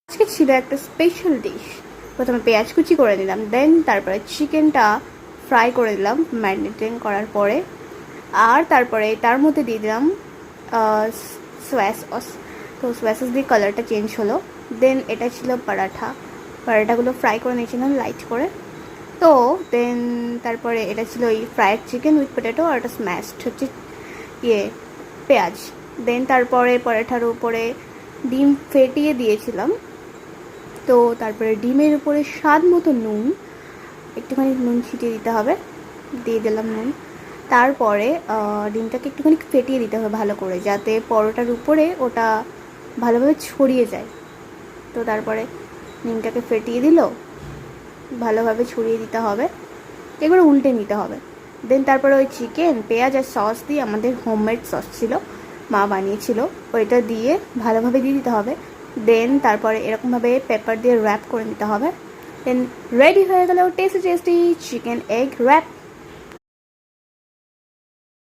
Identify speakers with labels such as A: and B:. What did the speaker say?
A: আজকে ছিল একটা স্পেশাল ডিশ। প্রথমে পেঁয়াজ কুচি করে দিলাম, দেন তারপরে চিকেনটা ফ্রাই করে দিলাম ম্যারিনেটিং করার পরে। আর তারপরে তার মধ্যে দিয়ে দিলাম সোয়া সস। তো সোয়া সস দিয়ে কালারটা চেঞ্জ হলো। দেন এটা ছিল পরাঠাগুলো ফ্রাই করে নিয়েছিলাম লাইট করে। তো দেন তারপরে এটা ছিল এই ফ্রাইড চিকেন উইথ পটেটো, আর একটা স্ম্যাশড হচ্ছে পেঁয়াজ। দেন তারপরে পরাঠার উপরে ডিম ফেটিয়ে দিয়েছিলাম। তো তারপরে ডিমের উপরে স্বাদ মতো নুন, একটুখানি নুন ছিটিয়ে দিতে হবে, দিয়ে দিলাম নুন। তারপরে ডিমটাকে একটুখানি ফেটিয়ে দিতে হবে ভালো করে, যাতে পরোটার উপরে ওটা ভালোভাবে ছড়িয়ে যায়। তো তারপরে ডিমটাকে ফেটিয়ে দিল, ভালোভাবে ছড়িয়ে দিতে হবে, এগুলো উল্টে নিতে হবে। দেন তারপরে ওই চিকেন, পেঁয়াজ আর সস দিয়ে, আমাদের হোমমেড সস ছিল, মা বানিয়েছিল, ওইটা দিয়ে ভালোভাবে দিয়ে দিতে হবে। দেন তারপরে এরকমভাবে পেপার দিয়ে র্যাপ করে নিতে হবে। দেন রেডি হয়ে গেল tasty tasty chicken egg rap.